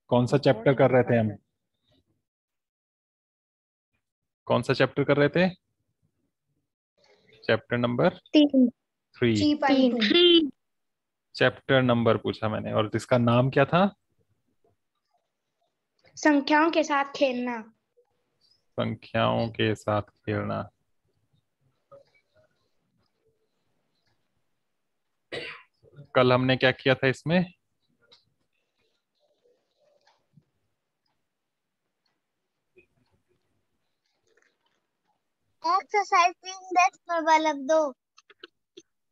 कौन सा चैप्टर कर रहे थे हम? कौन सा चैप्टर कर रहे थे? Chapter number 3 3। चैप्टर नंबर पूछा मैंने, और इसका नाम क्या था? संख्याओं के साथ खेलना। संख्याओं के साथ खेलना। कल हमने क्या किया था इसमें? एक्सरसाइज 3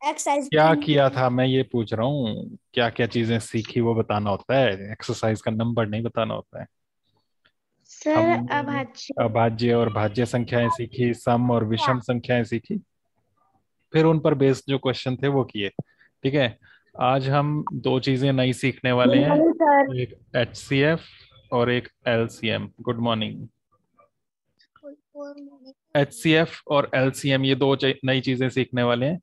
एक्सरसाइज क्या किया था मैं ये पूछ रहा हूँ, क्या क्या चीजें सीखी वो बताना होता है, एक्सरसाइज का नंबर नहीं बताना होता है। सर हमने अभाज्य। अभाज्य और भाज्य संख्याएं सीखी, सम और विषम संख्याएं सीखी, फिर उन पर बेस्ड जो क्वेश्चन थे वो किए। ठीक है। आज हम दो चीजें नई सीखने वाले हैं, नहीं सर। एक HCF और एक LCM। Good morning. HCF और LCM ये दो नई चीजें सीखने वाले हैं।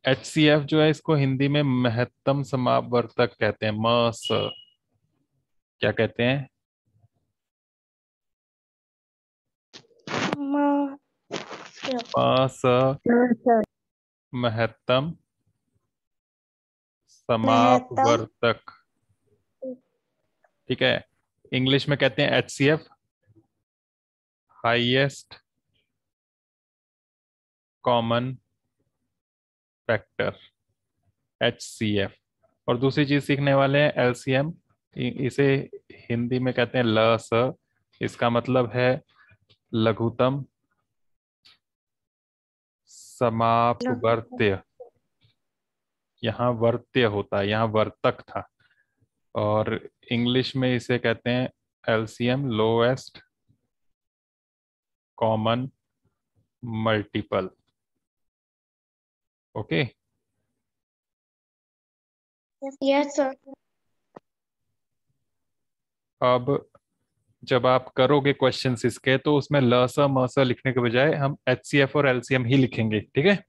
HCF जो है इसको हिंदी में महत्तम समापवर्तक कहते हैं, मस। क्या कहते हैं? मस महत्तम महत्तम समापवर्तक। ठीक है। इंग्लिश में कहते हैं HCF, highest common factor, HCF। और दूसरी चीज सीखने वाले हैं LCM। इसे हिंदी में कहते हैं लस। इसका मतलब है लघुत्तम समापवर्त्य। यहाँ वर्त्य होता है, यहाँ वर्तक था। और इंग्लिश में इसे कहते हैं LCM, lowest common multiple. Okay. Yes sir. अब जब आप करोगे क्वेश्चंस इसके, तो उसमें ल स म स लिखने के बजाय हम HCF और LCM ही लिखेंगे। ठीक है।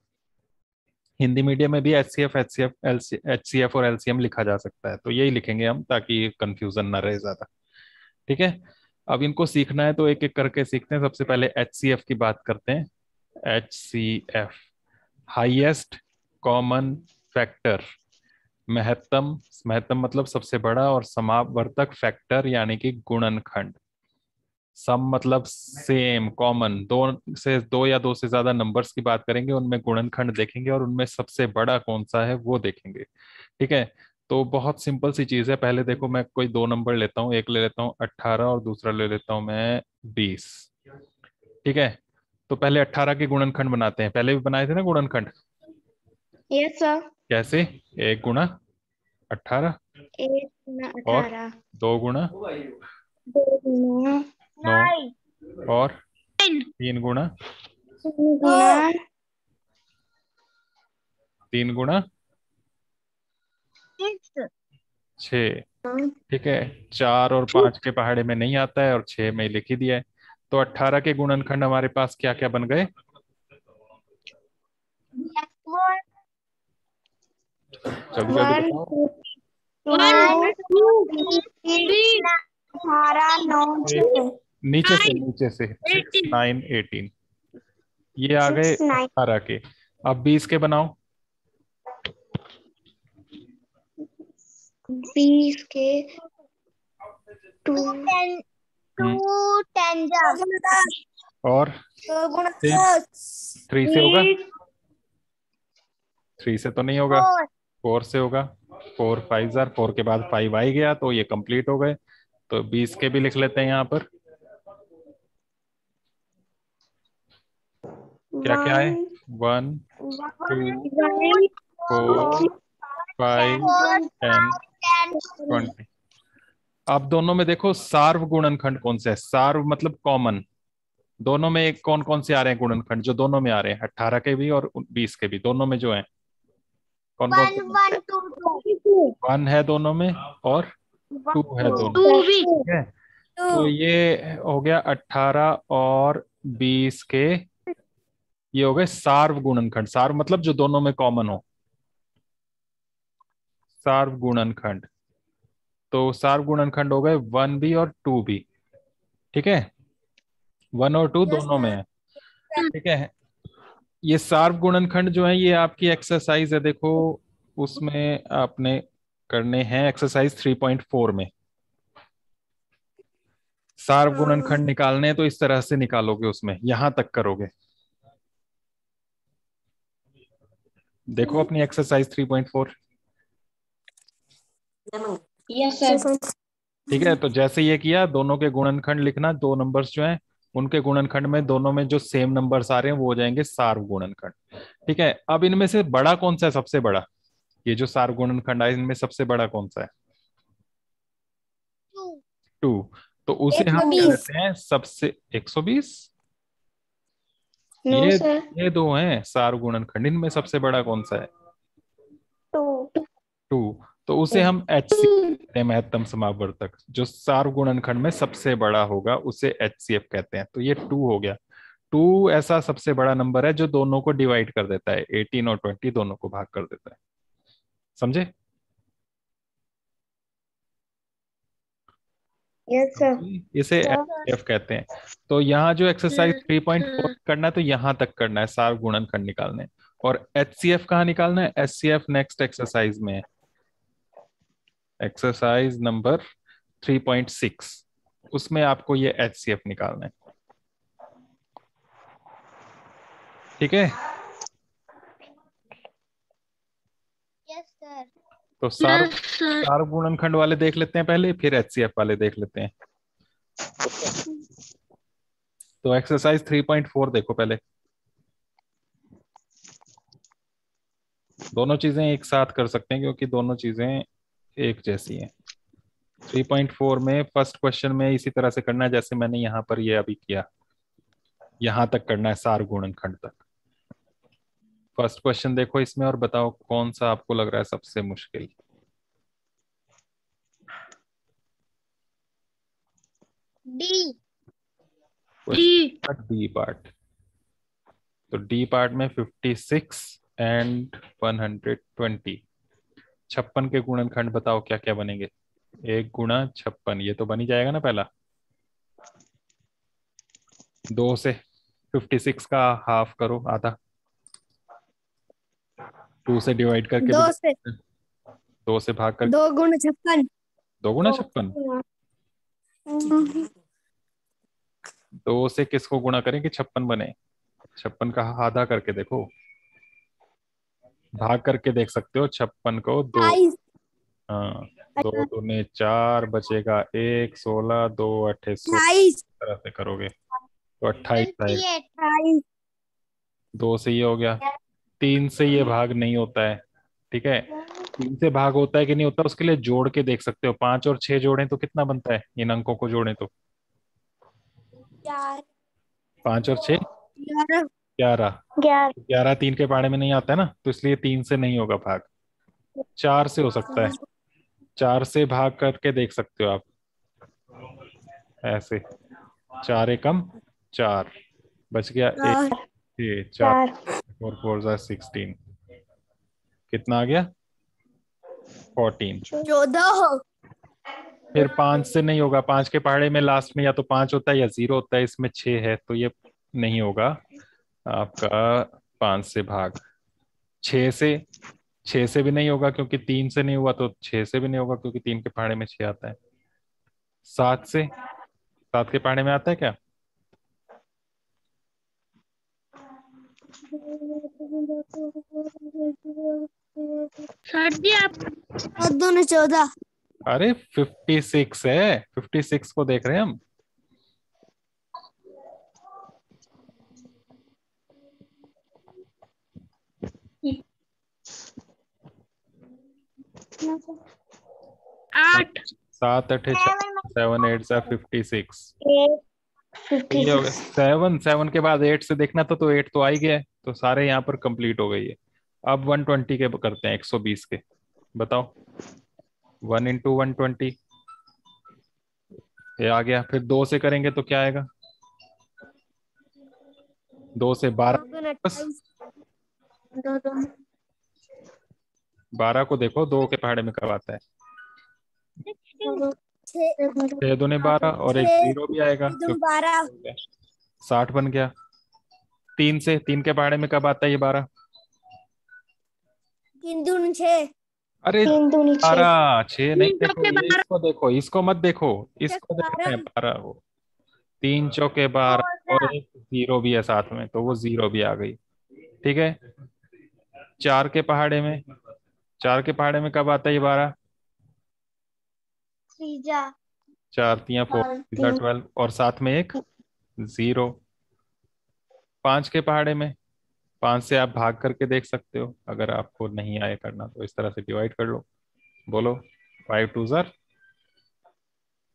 हिंदी मीडियम में भी HCF और LCM लिखा जा सकता है, तो यही लिखेंगे हम ताकि कंफ्यूजन ना रहे ज्यादा। ठीक है। अब इनको सीखना है तो एक एक करके सीखते हैं। सबसे पहले HCF की बात करते हैं। HCF, highest common factor. महत्तम, महत्तम मतलब सबसे बड़ा, और समापवर्तक फैक्टर यानी कि गुणनखंड। सम मतलब सेम, कॉमन, दो या दो से ज्यादा नंबर्स की बात करेंगे, उनमें गुणनखंड देखेंगे और उनमें सबसे बड़ा कौन सा है वो देखेंगे। ठीक है। तो बहुत सिंपल सी चीज है। पहले देखो, मैं कोई दो नंबर लेता हूँ, एक ले लेता हूँ 18 और दूसरा ले लेता हूँ मैं 20। ठीक है। तो पहले 18 के गुणनखंड बनाते हैं, पहले भी बनाए थे ना गुणनखंड। Yes sir. कैसे? एक गुणा 18, और 18 दो गुणा 2 9, और तीन गुणा गुना 3 गुणा 6। ठीक है। 4 और 5 के पहाड़े में नहीं आता है, और 6 में लिख ही दिया है। तो 18 के गुणनखंड हमारे पास क्या क्या बन गए? जल्दी जल्दी वन बताओ। 18 9 नीचे से 6 9 18, ये आ गए 6 9 18 के। अब 20 के बनाओ। 20 के 2 हम्म, 10 और 3 से होगा? 3 से तो नहीं होगा, 4 से होगा। 4 5 जार, 4 के बाद 5 आ ही गया, तो ये कंप्लीट हो गए। तो 20 के भी लिख लेते हैं यहाँ पर। क्या क्या है? 1 2 4 5 10 20। अब दोनों में देखो सार्व गुणनखंड कौन से है। सार्व मतलब कॉमन। दोनों में एक कौन कौन से आ रहे हैं गुणनखंड जो दोनों में आ रहे हैं, 18 के भी और 20 के भी, दोनों में जो है कौन कौन से? 1 है दोनों में, और 2 है दोनों में। ठीक है। तो ये हो गया 18 और 20 के, ये हो गए सार्व गुणनखंड। सार्व मतलब जो दोनों में कॉमन हो, सार्व गुणनखंड। तो सार्व गुणनखंड हो गए 1b और 2b। ठीक है, 1 और 2 यस दोनों में सर। है। ठीक है, ये सार्व गुणनखंड जो है ये आपकी एक्सरसाइज है, देखो उसमें आपने करने हैं एक्सरसाइज 3.4 में। सार्व गुणनखंड निकालने हैं तो इस तरह से निकालोगे, उसमें यहां तक करोगे। देखो अपनी एक्सरसाइज 3.4। Yes sir. ठीक है, तो जैसे ये किया, दोनों के गुणनखंड लिखना, दो नंबर्स जो हैं उनके गुणनखंड में दोनों में जो सेम नंबर्स आ रहे हैं वो हो जाएंगे सार्व गुणनखंड। ठीक है, अब इनमें से बड़ा कौन सा है, सबसे बड़ा? ये जो सार्व गुणनखंड है इनमें सबसे बड़ा कौन सा है? 2। तो उसे हम क्या 120। देते हैं सबसे? 120। नो ये सर। ये दो हैं सार्व गुणनखंड, इनमें सबसे बड़ा कौन सा है? 2। 2। तो उसे हम HCF कहते हैं, महत्तम समापवर्तक। जो सार्व गुणनखंड में सबसे बड़ा होगा उसे HCF कहते हैं। तो ये 2 हो गया। 2 ऐसा सबसे बड़ा नंबर है जो दोनों को डिवाइड कर देता है, 18 और 20 दोनों को भाग कर देता है। समझे? Yes sir. इसे HCF कहते हैं। तो यहाँ जो एक्सरसाइज 3.4 करना है तो यहाँ तक करना है, सार्व गुणनखंड निकालने। और HCF कहाँ निकालना है? HCF नेक्स्ट एक्सरसाइज में है, एक्सरसाइज नंबर 3.6, उसमें आपको ये HCF निकालना है। ठीक है, यस सर। तो सार्व सार्व गुणनखंड वाले देख लेते हैं पहले, फिर HCF वाले देख लेते हैं। तो एक्सरसाइज 3.4 देखो पहले। दोनों चीजें एक साथ कर सकते हैं क्योंकि दोनों चीजें एक जैसी हैं। 3.4 में फर्स्ट क्वेश्चन में इसी तरह से करना है जैसे मैंने यहाँ पर ये अभी किया, यहां तक करना है सार्व गुणनखंड तक। फर्स्ट क्वेश्चन देखो इसमें और बताओ कौन सा आपको लग रहा है सबसे मुश्किल। डी। D part. तो डी पार्ट में 56 एंड 120, 56 के गुणनखंड बताओ क्या क्या बनेंगे। 1 गुणा 56, ये तो बन ही जाएगा ना पहला। 2 से 56 का हाफ करो, आधा। 2 से डिवाइड करके भी 2 से 2 से भाग करके। 2 गुण 56। 2 गुणा 56। 2 से किसको गुणा करें कि 56 बने? 56 का आधा करके देखो, भाग करके देख सकते हो 56 को 2। 28। हाँ, 2 दूने 4, बचेगा 1, 16, 2 8 16, 28। तरह से करोगे तो 28 आएगा। 28। 2 से ये हो गया। 3 से ये भाग नहीं होता है। ठीक है, 3 से भाग होता है कि नहीं होता उसके लिए जोड़ के देख सकते हो, 5 और 6 जोड़ें तो कितना बनता है, इन अंकों को जोड़ें तो 5 और 6 11। 11। 11। 11 3 के पहाड़े में नहीं आता है ना, तो इसलिए 3 से नहीं होगा भाग। 4 से हो सकता है, 4 से भाग करके देख सकते हो आप ऐसे। 4 एकम 4, बच गया 1, 4, 4। 4 4 जा 16, कितना आ गया 14। 14। फिर 5 से नहीं होगा, 5 के पहाड़े में लास्ट में या तो 5 होता है या 0 होता है, इसमें 6 है तो ये नहीं होगा आपका 5 से भाग। 6 से 6 से भी नहीं होगा क्योंकि 3 से नहीं हुआ, तो 6 से भी नहीं होगा क्योंकि 3 के पहाड़े में 6 आता है। 7 से, 7 के पहाड़े में आता है क्या? सर जी आप 2 ने 14। अरे 56 है, 56 को देख रहे हैं हम। आठ। 7 8 7 8 जा 56। 8। ये हो गया 56। 7, 7 के बाद 8 से देखना तो 8 तो आ ही गया है, तो सारे यहाँ पर कंप्लीट हो गई है। अब 120 के करते हैं, 120 के। बताओ 1 इंटू 120, ये आ गया। फिर 2 से करेंगे तो क्या आएगा? 2 से 12, 2 गुना बस 28। 2 12 को देखो 2 के पहाड़े में कब आता है? 6 दूने 12 और एक 0 भी आएगा तो 60 बन गया। 3 के पहाड़े में कब आता है ये 12? 3 दूनी 6। अरे 3 दूनी 6। 12, 6 नहीं, 3 देखो चौके ये 12। इसको देखो, इसको मत देखो, इसको देखना है 12 वो। 3 चौके 12 और एक 0 भी है साथ में, तो वो 0 भी आ गई। ठीक है। 4 के पहाड़े में, 4 के पहाड़े में कब आता है ये 12? 4 तियां 4 12 और साथ में एक 0। 5 के पहाड़े में, 5 से आप भाग करके देख सकते हो, अगर आपको नहीं आए करना तो इस तरह से डिवाइड कर लो। बोलो 5 2 ज़र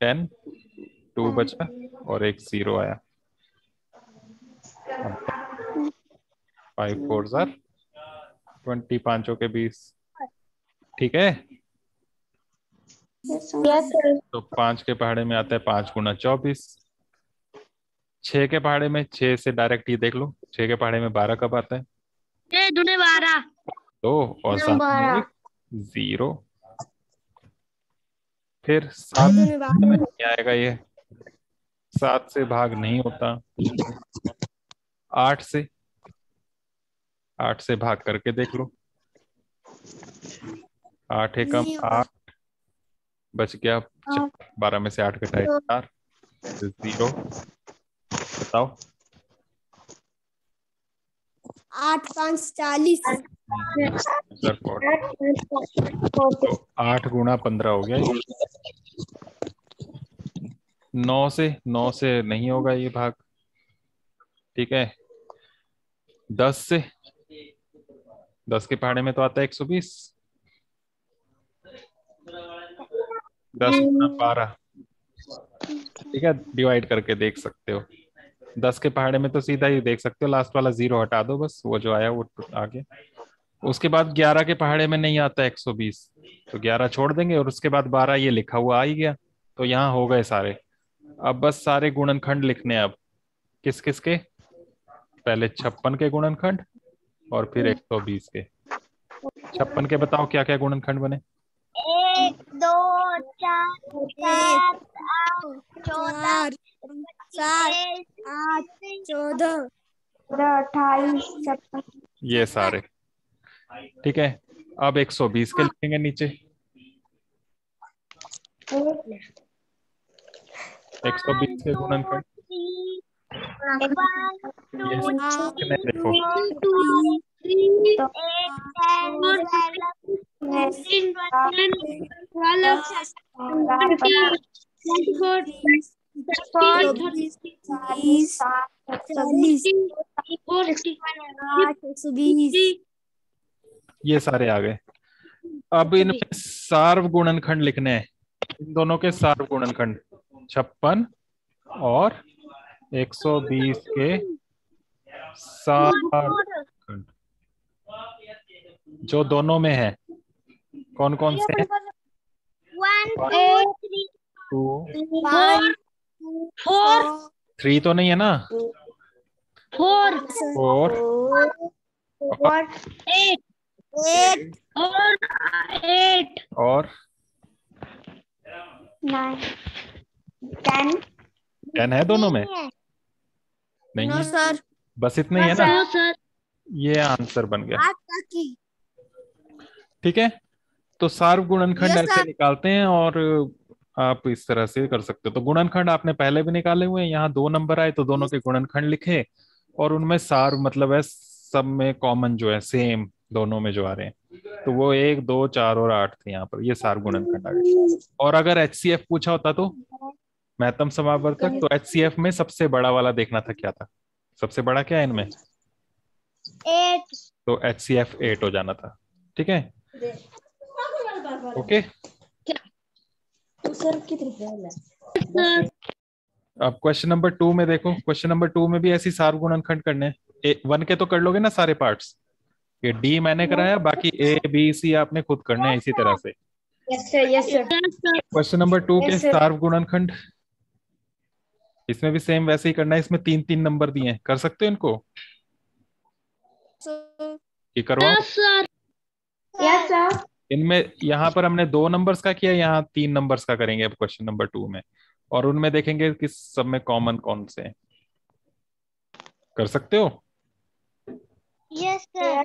10, 2 बचा और एक 0 आया। 5 4 ज़र 20, 5 के 20। ठीक है। Yes sir. तो 5 के पहाड़े में आता है 5 गुना 24। 6 के पहाड़े में, 6 से डायरेक्ट ये देख लो, 6 के पहाड़े में 12 कब आता है? 6 दूने 12। 2 और साथ में एक 0। फिर 7 में नहीं आएगा ये, 7 से भाग नहीं होता। 8 से, 8 से भाग करके देख लो। 8 एकम 8 बच गया। 12 में से 8 घटाए 4, 0। बताओ 8 5 40। तो 8 गुना 15 हो गया ये। 9 से नहीं होगा ये भाग। ठीक है। 10 से, 10 के पहाड़े में तो आता है 120। 10 गुना 12। ठीक है, डिवाइड करके देख सकते हो। 10 के पहाड़े में तो सीधा ही देख सकते हो, लास्ट वाला 0 हटा दो बस, वो जो आया वो आगे। उसके बाद 11 के पहाड़े में नहीं आता 120, तो 11 छोड़ देंगे और उसके बाद 12 ये लिखा हुआ आ ही गया, तो यहाँ हो गए सारे। अब बस सारे गुणनखंड लिखने हैं अब। किस किस के? पहले 56 के गुणनखंड और फिर 120 के। 56 के बताओ क्या क्या गुणनखंड बने? 1 2 4 7 8 14 7 8 14 28 56। ये सारे। ठीक है। अब 120 के लिखेंगे नीचे। 120 के गुणनखंड ये देखो, 120। ये सारे आ गए। अब इनमें सार्व गुणनखंड लिखने हैं, इन दोनों के सार्व गुणनखंड 56 और 120 के सार्व गुणनखंड जो दोनों में है, कौन कौन से हैं? 1 2 2 4 3 तो नहीं है ना? 4 4 और 8 और 8 और 9 10 10 है दोनों में? नहीं नो है, सर। बस इतना ही है ना। No sir. ये आंसर बन गया। 8 की। ठीक है। तो सार्व गुणनखंड Yes, ऐसे sir. निकालते हैं और आप इस तरह से कर सकते हो। तो गुणनखंड आपने पहले भी निकाले हुए हैं, यहाँ 2 नंबर आए तो दोनों के गुणनखंड लिखे और उनमें सार्व मतलब है सब में कॉमन जो है सेम दोनों में जो आ रहे हैं, तो वो 1 2 4 और 8 थे यहाँ पर, ये सार्व गुणनखंड आ गए। और अगर HCF पूछा होता तो महत्तम समावर्तक, तो HCF में सबसे बड़ा वाला देखना था क्या था, सबसे बड़ा क्या है इनमें, 8 तो HCF 8 हो जाना था। ठीक है, ओके। अब क्वेश्चन नंबर 2 में देखो, क्वेश्चन नंबर 2 में भी ऐसी सार्व गुणनखंड करने हैं। 1 के तो कर लोगे ना सारे पार्ट्स, ये D मैंने कराया, बाकी A B C आपने खुद करने हैं इसी तरह से। Yes sir yes sir. Question number 2 के Yes, sir. सार्व गुणनखंड, इसमें भी सेम वैसे ही करना है। इसमें 3 नंबर दिए हैं, कर सकते हो इनको, ये करवाओ। Yes sir. Yes sir. इनमें यहाँ पर हमने 2 नंबर्स का किया, यहाँ 3 नंबर्स का करेंगे अब क्वेश्चन नंबर 2 में, और उनमें देखेंगे कि सब में कॉमन कौन से हैं। कर सकते हो? Yes sir.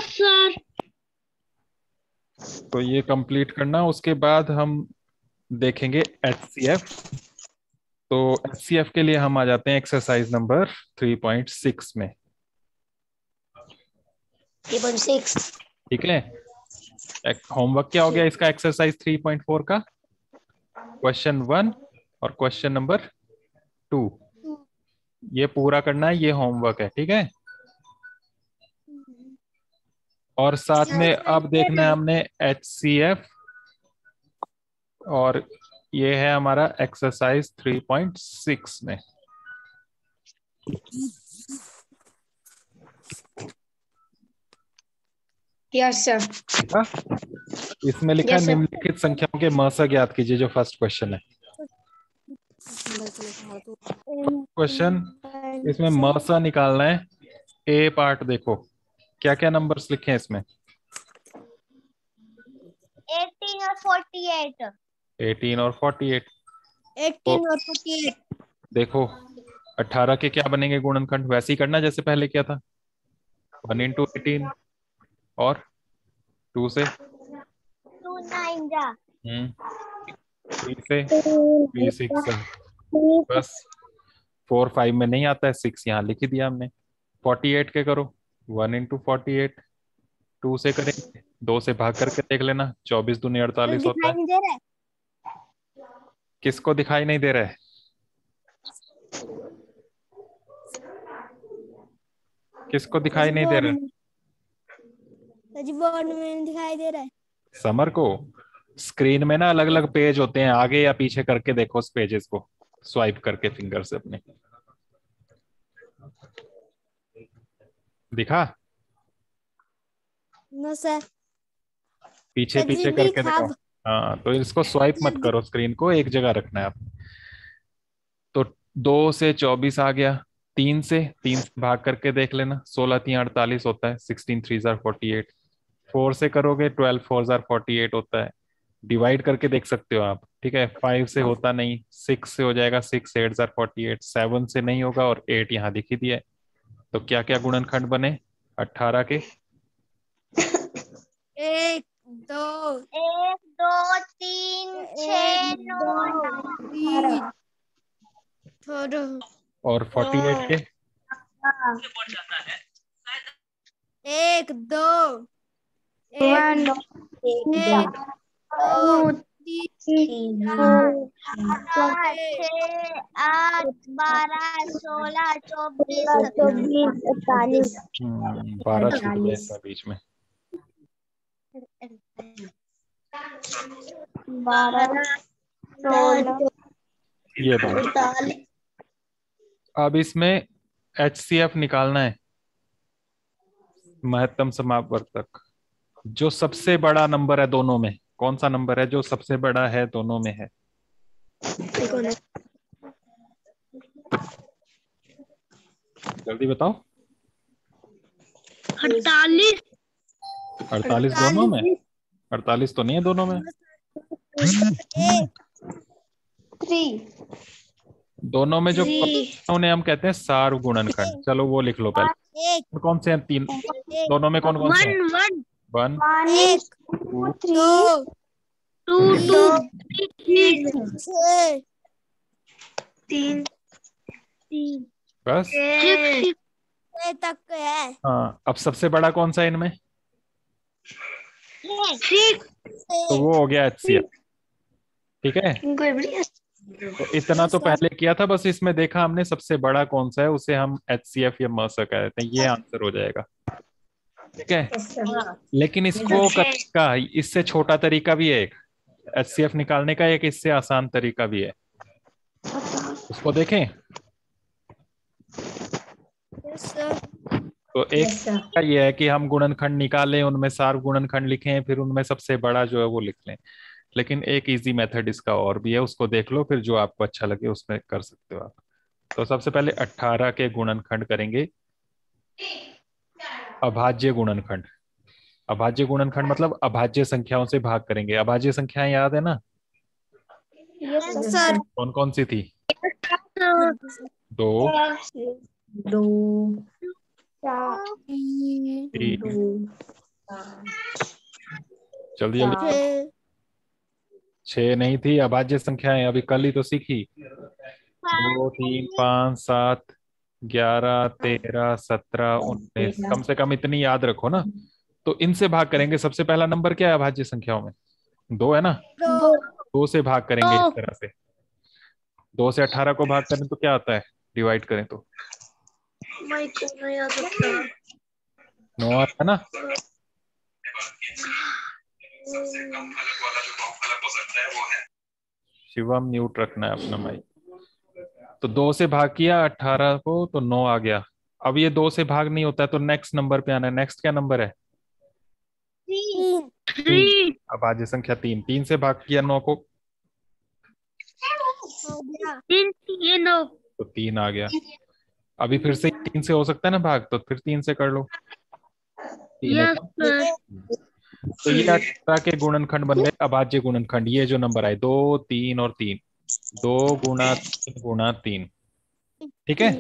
सर तो ये कंप्लीट करना, उसके बाद हम देखेंगे HCF। तो HCF के लिए हम आ जाते हैं एक्सरसाइज नंबर 3.6 में। 3.6। ठीक है, होमवर्क क्या हो गया इसका एक्सरसाइज 3.4 का? क्वेश्चन 1 और क्वेश्चन नंबर 2, ये पूरा करना है, ये होमवर्क है। ठीक है, और साथ में अब देखना है हमने HCF, और ये है हमारा एक्सरसाइज 3.6 में। Yes sir. ठीक है? इसमें लिखा है Yes, sir. निम्नलिखित संख्याओं के मसा ज्ञात कीजिए, जो फर्स्ट क्वेश्चन है। क्वेश्चन इसमें मसा निकालना है। ए पार्ट देखो, क्या क्या नंबर्स लिखे हैं इसमें? 18 और 48। 18 और 48। 18 और 48। देखो 18 के क्या बनेंगे गुणनखंड, वैसे ही करना जैसे पहले किया था, 1 इंटू 18 और 2 से 2 9 जा। 3 से 3 6 है, बस 4 5 में नहीं आता है, 6 यहाँ लिख ही दिया हमने। 48 के करो, 1 इंटू 48, 2 से करेंगे, 2 से भाग करके देख लेना, 24 दूनी 48 होता दिखाई है। नहीं दे रहा है? किसको दिखाई नहीं दे रहा है? किसको दिखाई नहीं दे रहा है? बोर्ड में दिखाई दे रहा है। समर को स्क्रीन में ना अलग अलग पेज होते हैं, आगे या पीछे करके देखो उस पेजेस को, स्वाइप करके फिंगर से अपने। दिखा? No sir. पीछे सर जी पीछे करके दिखा। देखो। हाँ, तो इसको स्वाइप मत करो, स्क्रीन को एक जगह रखना है आप। तो 2 से 24 आ गया, 3 से भाग करके देख लेना, 16 3 48 होता है, 16 3 48। 4 से करोगे, 12 4 48 होता है, डिवाइड करके देख सकते हो आप। ठीक है, 5 से होता नहीं, 6 से हो जाएगा, 6 8 48, 7 से नहीं होगा, और 8 यहाँ दिख ही दिया है। तो क्या क्या गुणनखंड बने 18 के? 1 2 1 2 3 6 9 और 48 के? 1 2 1 1 2 3 4 6 8 12 16 24 48 12 छूट गए इसमें बीच में। 12 16 ये दो। अब इसमें HCF निकालना है, महत्तम समापवर्तक। जो सबसे बड़ा नंबर है दोनों में, कौन सा नंबर है जो सबसे बड़ा है दोनों में है? जल्दी बताओ। 48 48 दोनों में? 48 तो नहीं है दोनों में। 3 दोनों में जो उन्हें हम कहते हैं सार्व गुणनखंड। चलो वो लिख लो पहले। कौन से हैं 3 दोनों में, कौन कौन से हैं? 1 1 2 2 3 बस। 6 तक है। हाँ, अब सबसे बड़ा कौन सा है इनमें? 6 तो वो हो गया HCF। ठीक है, तो इतना तो पहले किया था, बस इसमें देखा हमने सबसे बड़ा कौन सा है, उसे हम HCF या मसा कहते हैं, ये आंसर हो जाएगा। ठीक है, लेकिन इसको करने का इससे छोटा तरीका भी है एक, HCF निकालने का एक इससे आसान तरीका भी है, उसको देखें। तो एक तरीका ये है कि हम गुणनखंड निकालें, उनमें सार्व गुणनखंड लिखें, फिर उनमें सबसे बड़ा जो है वो लिख लें। लेकिन एक इजी मेथड इसका और भी है, उसको देख लो, फिर जो आपको अच्छा लगे उसमें कर सकते हो आप। तो सबसे पहले 18 के गुणनखंड करेंगे, अभाज्य गुणनखंड। अभाज्य गुणनखंड मतलब अभाज्य संख्याओं से भाग करेंगे। अभाज्य संख्याएं याद है ना, सर कौन कौन सी थी? सर 2, 2 3, जल्दी जल्दी। 6 नहीं थी अभाज्य संख्याएं, अभी कल ही तो सीखी। 2, 3, 5, 7, 11, 13, 17, 19, कम से कम इतनी याद रखो ना। तो इनसे भाग करेंगे। सबसे पहला नंबर क्या है अभाज्य संख्याओं में? 2 है ना। 2 से भाग करेंगे इस तरह से। 2 से 18 को भाग करें तो क्या आता है, डिवाइड करें तो? 9 आता है ना। शिवम म्यूट रखना है अपना माइक। तो 2 से भाग किया 18 को तो 9 आ गया। अब ये 2 से भाग नहीं होता है तो नेक्स्ट नंबर पे आना है। नेक्स्ट क्या नंबर है? 3। अभाज्य संख्या 3। 3 से भाग किया 9 को ये 9। तो 3 आ गया। अभी फिर से 3 से हो सकता है ना भाग, तो फिर 3 से कर लो। 3 यस एकम। सर। तो ये 18 के गुणनखंड बन गए अभाज्य गुणनखंड। ये जो नंबर आए 2, 3 और 3, 2 गुणा 3 गुणा 3, ठीक है।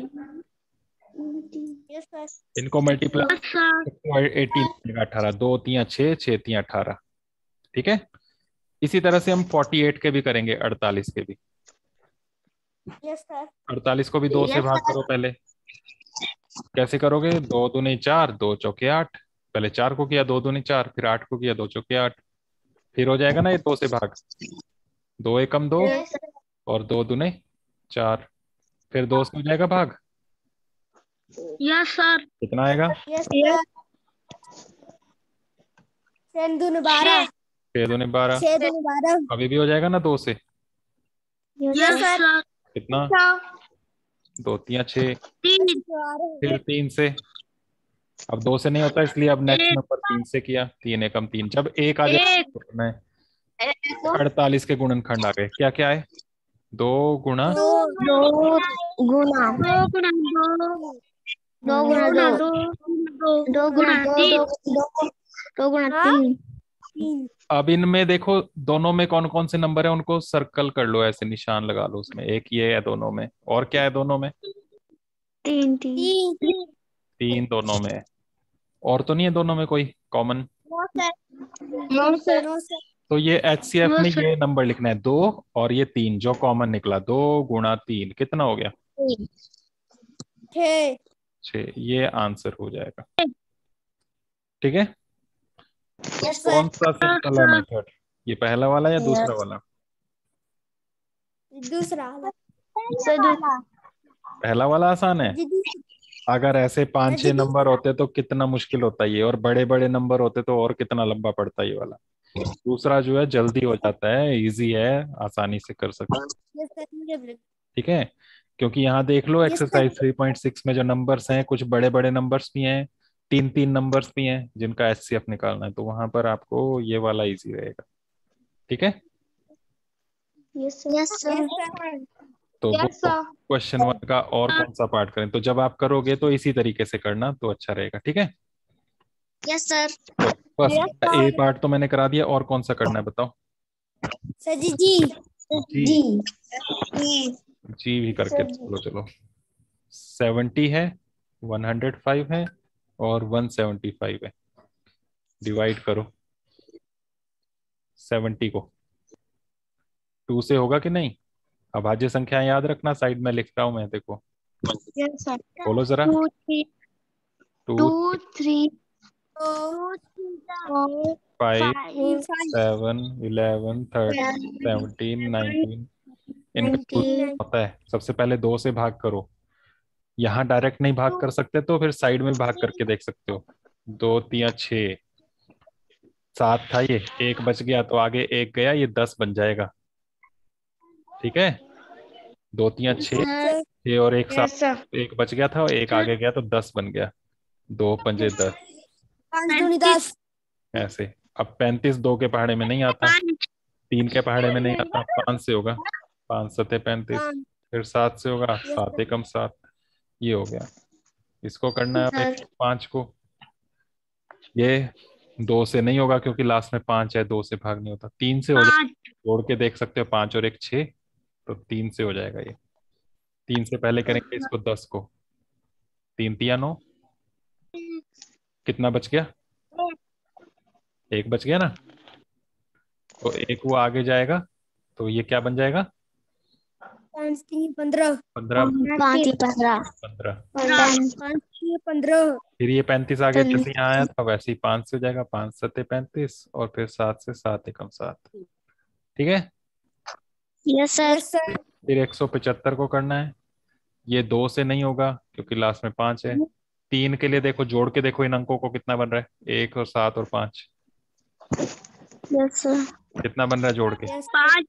इनको मल्टीप्लाई यस सर। 18, 18, 2 3 6, 6 3 18, ठीक है। इसी तरह से हम 48 के भी करेंगे, 48 के भी। 48 को भी 2 से भाग करो पहले। कैसे करोगे? 2 दूनी 4, 2 चौके 8। पहले 4 को किया, 2 दूनी 4, फिर 8 को किया, 2 चौके 8। फिर हो जाएगा ना ये 2 से भाग। 2 एकम 2 और 2 दूने 4। फिर 2 से हो जाएगा भाग। Yes sir. कितना आएगा? 6 दूनी 12। 6 दूनी 12। 6 दूनी 12। अभी भी हो जाएगा ना 2 से। Yes sir. कितना? 2 3 6। 3। फिर 3 से। अब 2 से नहीं होता इसलिए अब नेक्स्ट 1। नंबर 3 से किया। 3 एकम 3। जब 1 आ जाए 1। तो करना है। 48 के गुणनखंड आ गए। क्या क्या है? 2 गुणा 2 गुना 2 गुणा 2 2 गुना 2 2 2 गुना 2 3। 2 गुना 3 अब इनमें देखो दोनों में कौन कौन से नंबर है, उनको सर्कल कर लो, ऐसे निशान लगा लो उसमें। एक ये है दोनों में, और क्या है दोनों में? 3 3 दोनों में है। और तो नहीं है दोनों में कोई कॉमन? नो सर तो ये HCF नो में सर। ये नंबर लिखना है 2 और ये 3 जो कॉमन निकला। 2 गुणा 3 कितना हो गया? 6। ये आंसर हो जाएगा, ठीक है। तो कौन सा सिंपल है मेथड, ये पहला वाला या दूसरा वाला? दूसरा पहला वाला आसान है। अगर ऐसे 5-6 नंबर होते तो कितना मुश्किल होता ये, और बड़े बड़े नंबर होते तो और कितना लंबा पड़ता ये वाला। दूसरा जो है जल्दी हो जाता है, इजी है, आसानी से कर सकते, ठीक है। क्योंकि यहाँ देख लो एक्सरसाइज 3.6 में जो नंबर्स हैं, कुछ बड़े बड़े नंबर्स भी हैं, 3-3 नंबर्स भी हैं जिनका HCF निकालना है, तो वहां पर आपको ये वाला इजी रहेगा, ठीक है। यस सर तो क्वेश्चन 1 का और कौन सा पार्ट करें? तो जब आप करोगे तो इसी तरीके से करना तो अच्छा रहेगा, ठीक है। यस सर तो फर्स्ट A पार्ट तो मैंने करा दिया, और कौन सा करना है बताओ? सर जी जी भी करके चलो चलो। 70 है, 105 है और 175 है। डिवाइड करो 70 को। 2 से होगा कि नहीं? अभाज्य संख्याएं याद रखना, साइड में लिख रहा हूं मैं, देखो यस सर बोलो जरा। 2 2 3 5 5 7 11 13 17 19। इनका यूज होता है, सबसे पहले 2 से भाग करो। यहाँ डायरेक्ट नहीं भाग कर सकते तो फिर साइड में भाग करके देख सकते हो। 2 3 6, 7 था ये, 1 बच गया तो आगे 1 गया, ये 10 बन जाएगा, ठीक है। 2 3 6 और 1 यस 7, सर 1 बच गया था और 1 आगे गया तो 10 बन गया। 2 पंजे 10, 5 दूनी 10। ऐसे। अब 35 2 के पहाड़े में नहीं आता, 3 के पहाड़े में नहीं आता, 5 से होगा। 5 सते 35, फिर 7 से होगा, 7 एकम 7। ये हो गया। इसको करना है अब 5 को। ये 2 से नहीं होगा क्योंकि लास्ट में 5 है, 2 से भाग नहीं होता। 3 से हो जाएगा, जोड़ के देख सकते हो, 5 और 1 6, तो 3 से हो जाएगा ये। 3 से पहले करेंगे इसको 10 को, 3 तिया 9, कितना बच गया? 1 बच गया ना, तो 1 वो आगे जाएगा, तो ये क्या बन जाएगा? 5 3 15 15 5 15 15। 5 6 15 फिर ये 35 आगे जैसे यहाँ आया था वैसे ही 5 से हो जाएगा, 5 7 35, और फिर 7 से 7 एकम 7। ठीक है, यस सर। यस सर फिर 175 को करना है। ये 2 से नहीं होगा क्योंकि लास्ट में 5 है। 3 के लिए देखो, जोड़ के देखो इन अंकों को, कितना बन रहा है? 1 और 7 और 5, यस सर। कितना बन रहा है जोड़ के? यस 5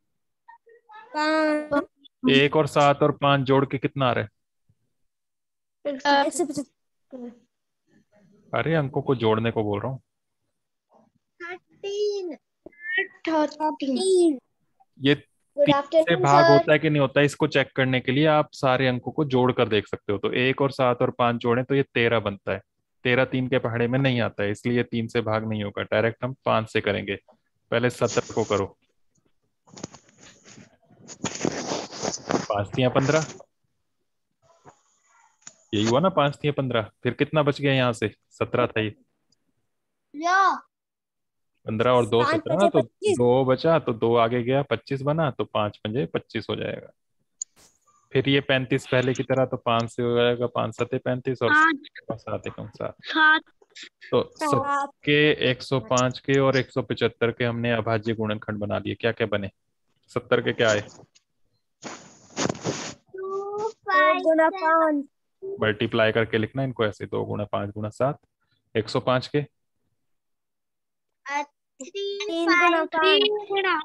5 1 और 7 और 5 जोड़ के कितना आ रहा है? 175 अरे अंकों को जोड़ने को बोल रहा हूँ। 13 ये गुड 3 से आफ्टरनून भाग सर। होता है कि नहीं होता है, इसको चेक करने के लिए आप सारे अंकों को जोड़ कर देख सकते हो। तो 1 और 7 और 5 जोड़े तो ये 13 बनता है। 13 3 के पहाड़े में नहीं आता है, इसलिए 3 से भाग नहीं होगा, डायरेक्ट हम 5 से करेंगे। पहले 17 को करो, 5 तिया 15, यही हुआ ना, 5 तिया 15। फिर कितना बच गया यहाँ से? 17 था ये, 15 और 2 5 17, बचे तो 25 2 बचा, तो 2 आगे गया, 25 बना, तो 5 पंजे 25 हो जाएगा। फिर ये 35 पहले की तरह, तो 5 से हो जाएगा, 5 7 35 और 7 एकम 7। 7 तो सबके 105 के और 175 के हमने अभाज्य गुणनखंड बना लिए। क्या क्या बने? 70 के क्या आए? 2 गुना 5 मल्टीप्लाई करके लिखना इनको ऐसे, 2 गुणा 5 गुणा 7। 105 के 3 गुना 5 3 गुना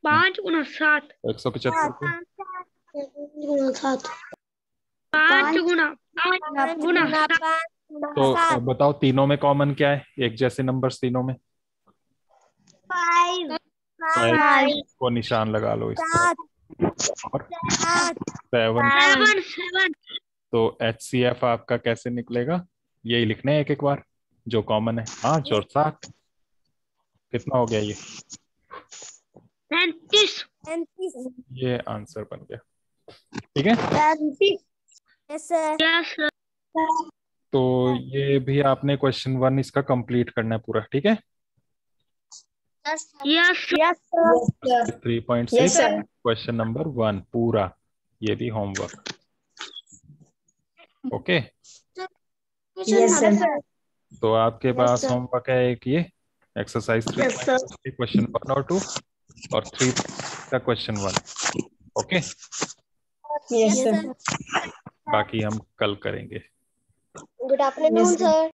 5 गुना 7 175 के 5 गुना 5 गुना 7 तो अब बताओ तीनों में कॉमन क्या है? एक जैसे नंबर्स तीनों में? 5 5 को निशान लगा लो इस तरह, और 7। 7 तो HCF आपका कैसे निकलेगा? यही लिखने हैं एक एक बार जो कॉमन है, 5 और 7। कितना हो गया ये? 35 ये आंसर बन गया। ठीक है, 35 यस सर यस तो ये भी आपने क्वेश्चन 1 इसका कंप्लीट करना है पूरा। ठीक है, यस 3.6 क्वेश्चन नंबर 1 पूरा, ये भी होमवर्क। ओके, तो आपके पास होमवर्क है एक ये एक्सरसाइज 3 क्वेश्चन 1 और 2, और 3 का क्वेश्चन 1। ओके, यस सर बाकी हम कल करेंगे। Good afternoon sir.